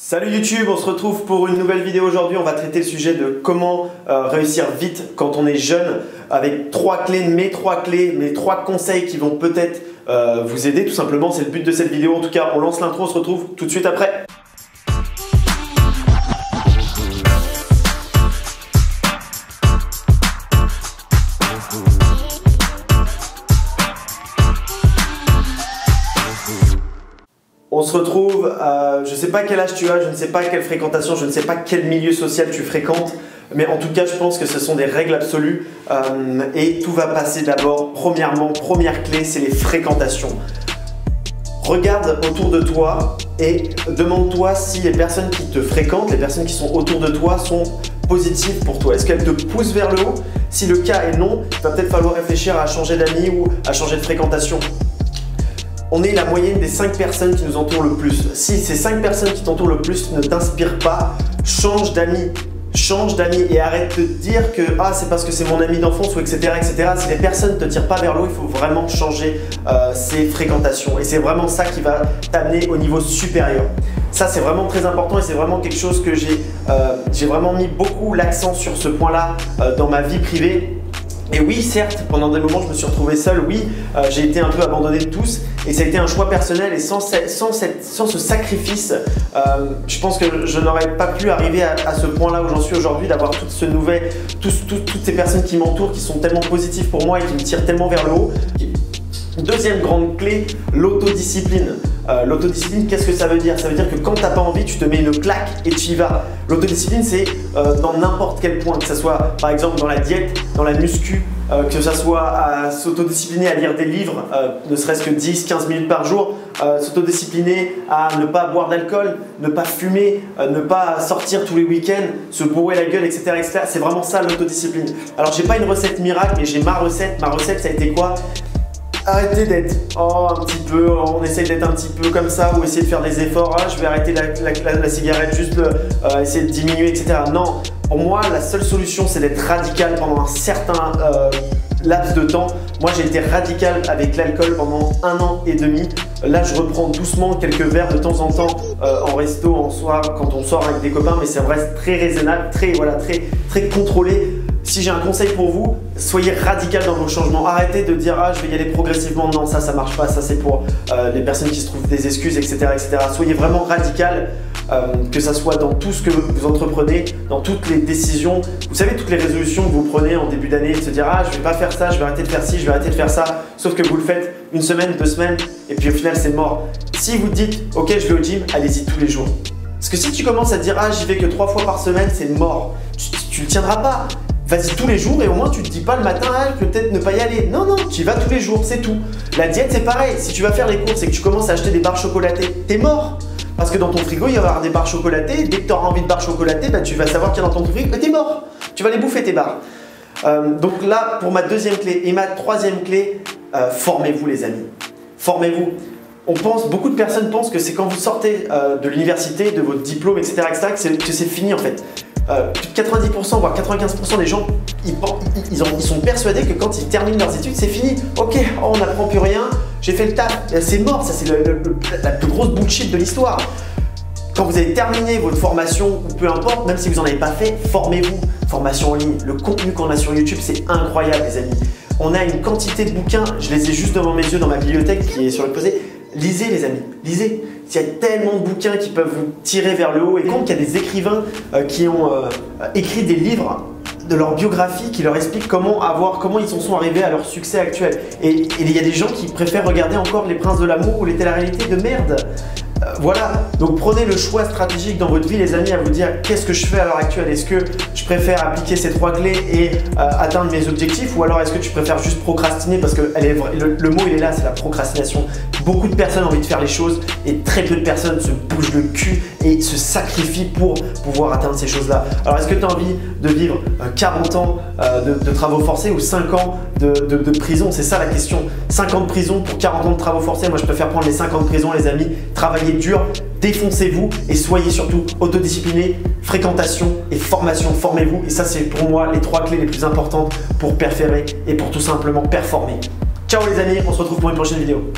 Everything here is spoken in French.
Salut YouTube, on se retrouve pour une nouvelle vidéo aujourd'hui. On va traiter le sujet de comment réussir vite quand on est jeune avec mes trois conseils qui vont peut-être vous aider tout simplement. C'est le but de cette vidéo. En tout cas, on lance l'intro, on se retrouve tout de suite après. On se retrouve, je ne sais pas quel âge tu as, je ne sais pas quelle fréquentation, je ne sais pas quel milieu social tu fréquentes, mais en tout cas je pense que ce sont des règles absolues et tout va passer d'abord, première clé, c'est les fréquentations. Regarde autour de toi et demande-toi si les personnes qui te fréquentent, les personnes qui sont autour de toi sont positives pour toi. Est-ce qu'elles te poussent vers le haut? Si le cas est non, il va peut-être falloir réfléchir à changer d'amis ou à changer de fréquentation. On est la moyenne des 5 personnes qui nous entourent le plus. Si ces 5 personnes qui t'entourent le plus ne t'inspirent pas, change d'amis. Change d'amis et arrête de te dire que c'est parce que c'est mon ami d'enfance ou etc. Si les personnes ne te tirent pas vers le haut, il faut vraiment changer ses fréquentations. Et c'est vraiment ça qui va t'amener au niveau supérieur. Ça, c'est vraiment très important et c'est vraiment quelque chose que j'ai vraiment mis beaucoup l'accent sur ce point-là dans ma vie privée. Et oui, certes, pendant des moments, je me suis retrouvé seul. Oui, j'ai été un peu abandonné de tous et ça a été un choix personnel. Et sans ce sacrifice, je pense que je n'aurais pas pu arriver à ce point-là où j'en suis aujourd'hui, d'avoir toutes ces personnes qui m'entourent, qui sont tellement positives pour moi et qui me tirent tellement vers le haut. Deuxième grande clé, l'autodiscipline. L'autodiscipline, qu'est-ce que ça veut dire? Ça veut dire que quand tu n'as pas envie, tu te mets une claque et tu y vas. L'autodiscipline, c'est dans n'importe quel point, que ce soit par exemple dans la diète, dans la muscu, que ce soit à s'autodiscipliner à lire des livres, ne serait-ce que 10-15 minutes par jour, s'autodiscipliner à ne pas boire d'alcool, ne pas fumer, ne pas sortir tous les week-ends, se bourrer la gueule, etc. C'est vraiment ça l'autodiscipline. Alors, j'ai pas une recette miracle, mais j'ai ma recette. Ma recette, ça a été quoi? Arrêtez d'être un petit peu, on essaye d'être un petit peu comme ça ou essayer de faire des efforts, je vais arrêter la cigarette, juste essayer de diminuer, etc. Non, pour moi, la seule solution, c'est d'être radical pendant un certain laps de temps. Moi, j'ai été radical avec l'alcool pendant 1 an et demi. Là, je reprends doucement quelques verres de temps en temps en resto, en soir, quand on sort avec des copains, mais ça reste très raisonnable, très contrôlé. Si j'ai un conseil pour vous, soyez radical dans vos changements. Arrêtez de dire je vais y aller progressivement. Non, ça marche pas. Ça, c'est pour les personnes qui se trouvent des excuses, etc. Soyez vraiment radical, que ça soit dans tout ce que vous entreprenez, dans toutes les décisions. Vous savez, toutes les résolutions que vous prenez en début d'année, de se dire je vais pas faire ça, je vais arrêter de faire ci, je vais arrêter de faire ça. Sauf que vous le faites 1 semaine, 2 semaines, et puis au final, c'est mort. Si vous dites ok, je vais au gym, allez-y tous les jours. Parce que si tu commences à dire j'y vais que 3 fois par semaine, c'est mort. Tu le tiendras pas. Vas-y tous les jours et au moins tu te dis pas le matin je vais peut-être ne pas y aller. Non, tu y vas tous les jours, c'est tout. La diète c'est pareil, si tu vas faire les courses et que tu commences à acheter des barres chocolatées, t'es mort. Parce que dans ton frigo il va y avoir des barres chocolatées, dès que tu auras envie de barres chocolatées, tu vas savoir qu'il y a dans ton frigo, mais t'es mort. Tu vas les bouffer tes barres. Donc là pour ma deuxième clé et ma troisième clé, formez-vous les amis. Formez-vous. Beaucoup de personnes pensent que c'est quand vous sortez de l'université, de votre diplôme, etc. que c'est fini en fait. Plus de 90% voire 95% des gens ils sont persuadés que quand ils terminent leurs études c'est fini. Ok, on n'apprend plus rien, j'ai fait le taf, c'est mort, ça c'est la plus grosse bullshit de l'histoire. Quand vous avez terminé votre formation ou peu importe, même si vous n'en avez pas fait, formez-vous. Formation en ligne, le contenu qu'on a sur YouTube c'est incroyable les amis. On a une quantité de bouquins, je les ai juste devant mes yeux dans ma bibliothèque qui est sur le posé. Lisez les amis, lisez. Il y a tellement de bouquins qui peuvent vous tirer vers le haut et compte qu'il y a des écrivains qui ont écrit des livres de leur biographie qui leur expliquent comment ils en sont arrivés à leur succès actuel. Et il y a des gens qui préfèrent regarder encore Les Princes de l'amour ou Les Télé-réalités de merde. Voilà, donc prenez le choix stratégique dans votre vie les amis à vous dire qu'est-ce que je fais à l'heure actuelle. Est-ce que je préfère appliquer ces 3 clés et atteindre mes objectifs ou alors est-ce que tu préfères juste procrastiner parce que le mot il est là, c'est la procrastination. Beaucoup de personnes ont envie de faire les choses et très peu de personnes se bougent le cul et se sacrifient pour pouvoir atteindre ces choses-là. Alors est-ce que tu as envie de vivre 40 ans de travaux forcés ou 5 ans de prison? C'est ça la question. 5 ans de prison pour 40 ans de travaux forcés. Moi je préfère prendre les 5 ans de prison les amis. Travaillez dur, défoncez-vous et soyez surtout autodisciplinés, fréquentation et formation, formez-vous et ça c'est pour moi les 3 clés les plus importantes pour persévérer et pour tout simplement performer. Ciao les amis, on se retrouve pour une prochaine vidéo.